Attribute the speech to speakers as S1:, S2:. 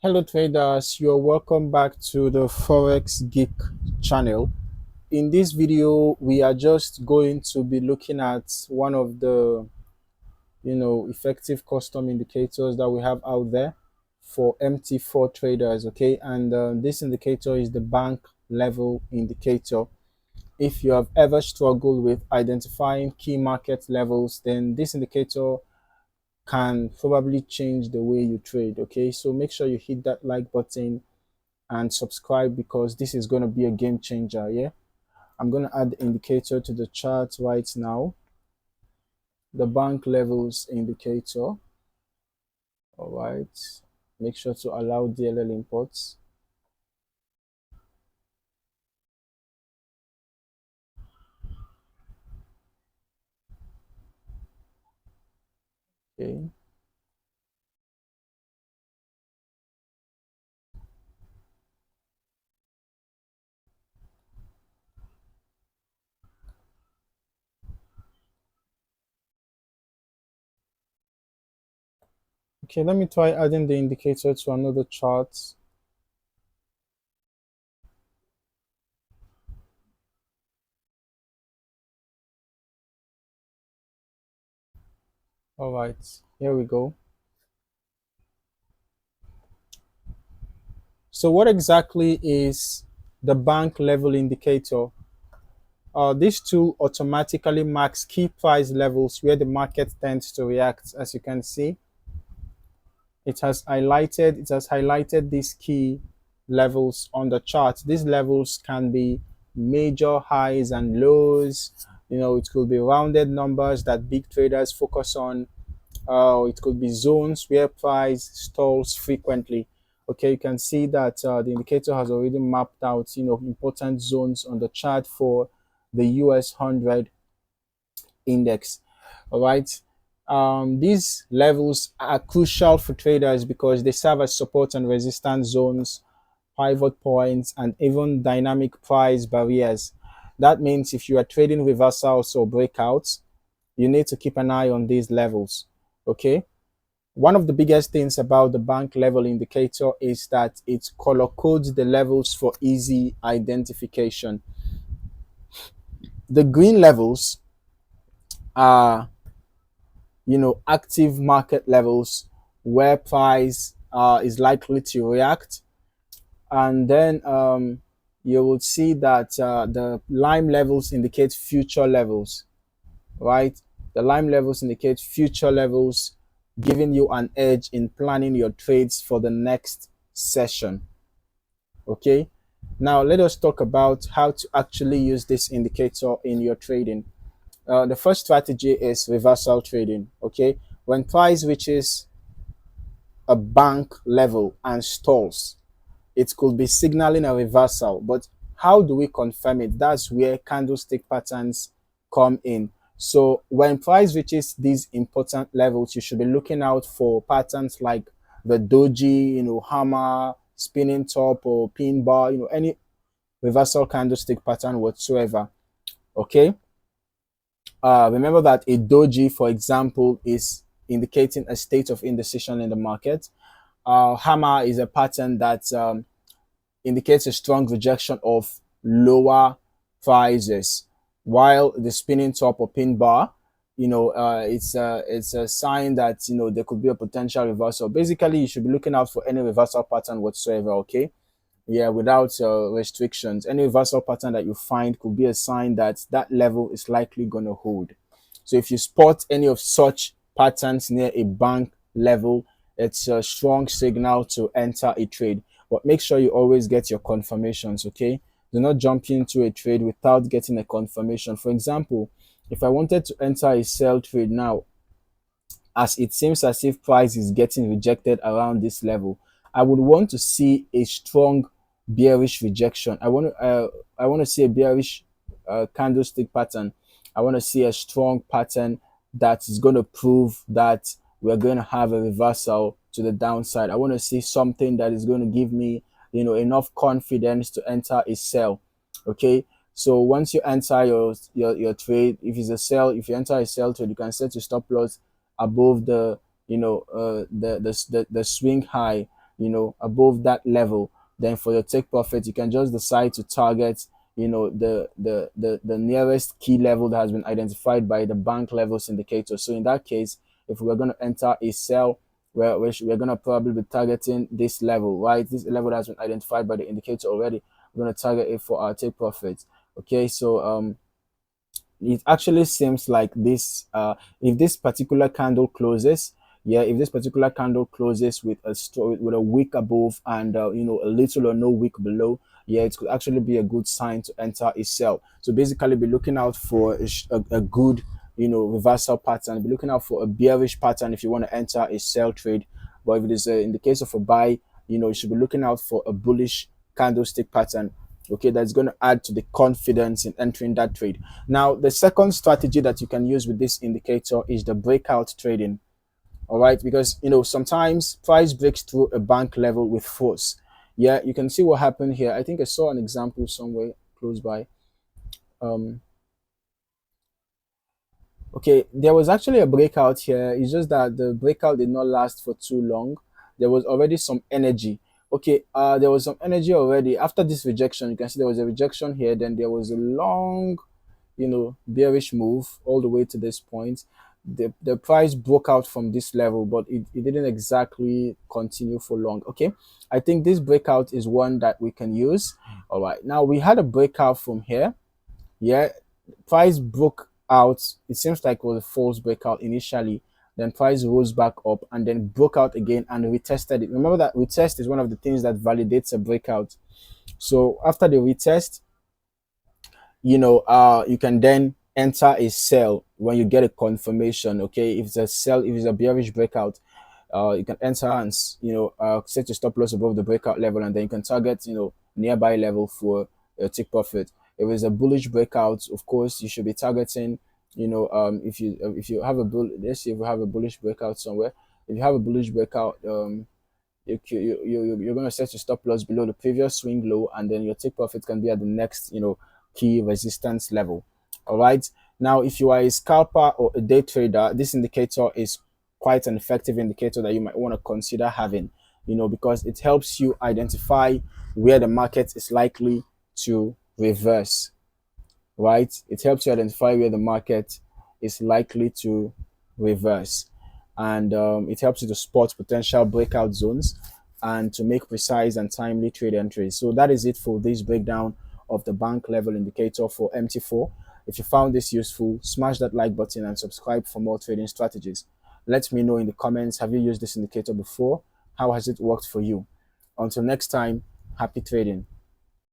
S1: Hello traders, you're welcome back to the Forex Geek channel. In this video, we are just going to be looking at one of the effective custom indicators that we have out there for MT4 traders. Okay, and this indicator is the bank level indicator. If you have ever struggled with identifying key market levels, then this indicator can probably change the way you trade. Okay, so make sure you hit that like button and subscribe because this is going to be a game changer. Yeah, I'm going to add the indicator to the chart right now, the bank levels indicator. All right, make sure to allow DLL imports. Okay, okay, let me try adding the indicator to another chart. All right, here we go. So what exactly is the bank level indicator? This tool automatically marks key price levels where the market tends to react. As you can see, it has highlighted these key levels on the chart. These levels can be major highs and lows. It could be rounded numbers that big traders focus on. It could be zones where price stalls frequently. Okay, you can see that the indicator has already mapped out important zones on the chart for the US 100 index. All right. These levels are crucial for traders because they serve as support and resistance zones, pivot points, and even dynamic price barriers. That means if you are trading reversals or breakouts, you need to keep an eye on these levels. Okay. One of the biggest things about the bank level indicator is that it color codes the levels for easy identification. The green levels are active market levels where price is likely to react. And then you will see that the lime levels indicate future levels, right? The lime levels indicate future levels, giving you an edge in planning your trades for the next session. Okay, now let us talk about how to actually use this indicator in your trading. The first strategy is reversal trading. Okay, when price reaches a bank level and stalls, it could be signaling a reversal. But how do we confirm it? That's where candlestick patterns come in. So when price reaches these important levels, you should be looking out for patterns like the doji, hammer, spinning top, or pin bar, any reversal candlestick pattern whatsoever. Okay. Remember that a doji, for example, is indicating a state of indecision in the market. Hammer is a pattern that indicates a strong rejection of lower prices, while the spinning top or pin bar, it's a sign that there could be a potential reversal. Basically, you should be looking out for any reversal pattern whatsoever. Okay, yeah, without restrictions. Any reversal pattern that you find could be a sign that that level is likely going to hold. So if you spot any of such patterns near a bank level, it's a strong signal to enter a trade. But make sure you always get your confirmations. Okay, do not jump into a trade without getting a confirmation. For example, if I wanted to enter a sell trade now, as it seems as if price is getting rejected around this level, I would want to see a strong bearish rejection. I want to see a bearish candlestick pattern. I want to see a strong pattern that is going to prove that we're going to have a reversal to the downside. I want to see something that is going to give me enough confidence to enter a sell. Okay, so once you enter your trade, if it's a sell, if you enter a sell trade, you can set your stop loss above the swing high. above that level, then for your take profit, you can just decide to target, the nearest key level that has been identified by the bank levels indicator. So in that case, if we're going to enter a sell, we're going to probably be targeting this level, right? This level that has been identified by the indicator already. We're going to target it for our take profit. Okay, so it actually seems like this, if this particular candle closes, yeah, if this particular candle closes with with a wick above and a little or no wick below, yeah, it could actually be a good sign to enter a sell. So basically be looking out for a good, reversal pattern. Be looking out for a bearish pattern if you want to enter a sell trade. But if it is in the case of a buy, you should be looking out for a bullish candlestick pattern. Okay, that's going to add to the confidence in entering that trade. Now, the second strategy that you can use with this indicator is the breakout trading. All right, because sometimes price breaks through a bank level with force. Yeah, you can see what happened here. I think I saw an example somewhere close by. Um, Okay, there was actually a breakout here. It's just that the breakout did not last for too long. There was already some energy. Okay, there was some energy already. After this rejection, you can see there was a rejection here. Then there was a long, bearish move all the way to this point. The price broke out from this level, but it didn't exactly continue for long. Okay, I think this breakout is one that we can use. All right, now we had a breakout from here. Yeah, price broke out. It seems like it was a false breakout initially. Then price rose back up and then broke out again and retested it. Remember that retest is one of the things that validates a breakout. So after the retest, you can then enter a sell when you get a confirmation. Okay, if it's a sell, if it's a bearish breakout, you can enter and set your stop loss above the breakout level, and then you can target nearby level for take profit. If it's a bullish breakout, of course you should be targeting, if you have a let's see if we have a bullish breakout somewhere. If you have a bullish breakout, you're going to set your stop loss below the previous swing low, and then your take profit can be at the next key resistance level. All right, now if you are a scalper or a day trader, this indicator is quite an effective indicator that you might want to consider having, because it helps you identify where the market is likely to reverse, right? It helps you identify where the market is likely to reverse. And it helps you to spot potential breakout zones and to make precise and timely trade entries. So that is it for this breakdown of the bank level indicator for MT4. If you found this useful, smash that like button and subscribe for more trading strategies. Let me know in the comments, have you used this indicator before? How has it worked for you? Until next time, happy trading.